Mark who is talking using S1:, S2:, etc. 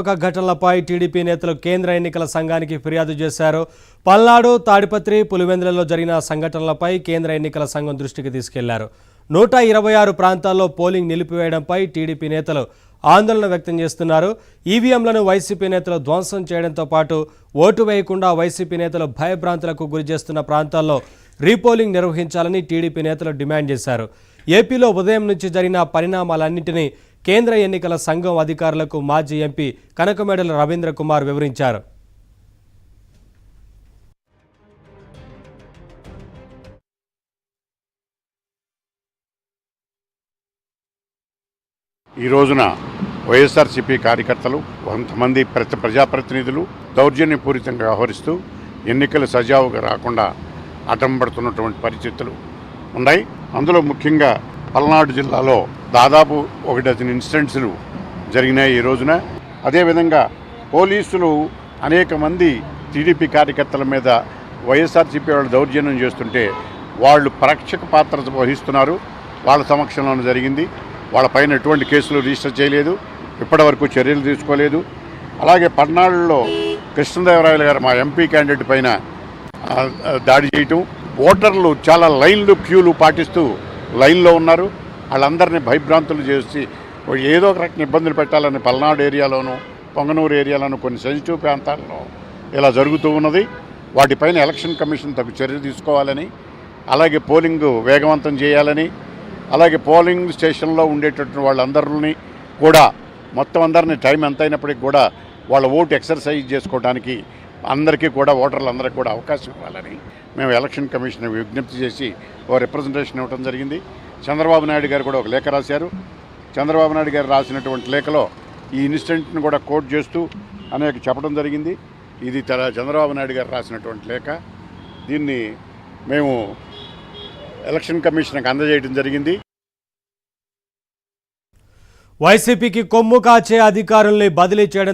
S1: ఒక ఘటనలపై టీడీపీ నేతలు కేంద్ర ఎన్నికల సంఘానికి ఫిర్యాదు చేశారు. పల్నాడు, తాడిపత్రి, పులివెందులలో జరిగిన సంఘటనలపై కేంద్ర ఎన్నికల సంఘం దృష్టికి తీసుకెళ్లారు. 126 ప్రాంతాల్లో పోలింగ్ నిలిపివేయడంపై టీడీపీ నేతలు ఆందోళన వ్యక్తం చేస్తున్నారు. ఈవీఎంలను వైసీపీ నేతలు ధ్వంసం చేయడంతో పాటు ఓటు వేయకుండా వైసీపీ నేతలు భయభ్రాంతులకు గురి చేస్తున్న ప్రాంతాల్లో రీపోలింగ్ నిర్వహించాలని టీడీపీ నేతలు డిమాండ్ చేశారు. ఏపీలో ఉదయం నుంచి జరిగిన పరిణామాలన్నింటినీ కేంద్ర ఎన్నికల సంఘం అధికారులకు మాజీ ఎంపీ కనకమేడల రవీంద్ర కుమార్ వివరించారు.
S2: ఈ రోజున వైఎస్ఆర్సీపీ కార్యకర్తలు కొంతమంది ప్రజాప్రతినిధులు దౌర్జన్యపూరితంగా వ్యవహరిస్తూ ఎన్నికలు సజావుగా రాకుండా అడ్డం పడుతున్నటువంటి పరిస్థితులు ఉన్నాయి. అందులో ముఖ్యంగా పల్నాడు జిల్లాలో దాదాపు 1 డజన్ ఇన్సిడెంట్స్లు జరిగినాయి ఈ రోజున. అదేవిధంగా పోలీసులు అనేక మంది టీడీపీ కార్యకర్తల మీద వైఎస్ఆర్సీపీ వాళ్ళు దౌర్జన్యం చేస్తుంటే వాళ్ళు పరక్షక పాత్ర వహిస్తున్నారు. వాళ్ళ సమక్షంలోనే జరిగింది. వాళ్ళపైన ఎటువంటి కేసులు రిజిస్టర్ చేయలేదు, ఇప్పటివరకు చర్యలు తీసుకోలేదు. అలాగే పల్నాడులో కృష్ణదేవరాయలు గారు మా ఎంపీ క్యాండిడేట్ పైన దాడి చేయటం, ఓటర్లు చాలా లైన్లు క్యూలు పాటిస్తూ లైన్లో ఉన్నారు. వాళ్ళందరినీ భయభ్రాంతులు చేసి ఏదో ఒక రకం ఇబ్బందులు పెట్టాలని పల్నాడు ఏరియాలోనూ పొంగనూరు ఏరియాలోనూ కొన్ని సెన్సిటివ్ ప్రాంతాల్లో ఇలా జరుగుతూ ఉన్నది. వాటిపైన ఎలక్షన్ కమిషన్ తగు చర్య తీసుకోవాలని, అలాగే పోలింగ్ వేగవంతం చేయాలని, అలాగే పోలింగ్ స్టేషన్లో ఉండేటటువంటి వాళ్ళందరినీ కూడా మొత్తం అందరినీ టైం ఎంత అయినప్పటికీ కూడా వాళ్ళ ఓటు ఎక్సర్సైజ్ చేసుకోవడానికి అందరికీ కూడా ఓటర్లందరికీ కూడా అవకాశం ఇవ్వాలని మేము ఎలక్షన్ కమిషన్ విజ్ఞప్తి చేసి ఓ రిప్రజెంటేషన్ ఇవ్వడం జరిగింది. చంద్రబాబు నాయుడు గారు కూడా ఒక లేఖ రాశారు. చంద్రబాబు నాయుడు గారు రాసినటువంటి లేఖలో ఈ ఇన్సిడెంట్ను కూడా కోట్ చేస్తూ అనేక చెప్పడం జరిగింది. ఇది చంద్రబాబు నాయుడు గారు రాసినటువంటి లేఖ. దీన్ని మేము ఎలక్షన్ కమిషన్కి అందజేయడం జరిగింది.
S1: వైసీపీకి కొమ్ము కాచే అధికారుల్ని బదిలీ చేయడం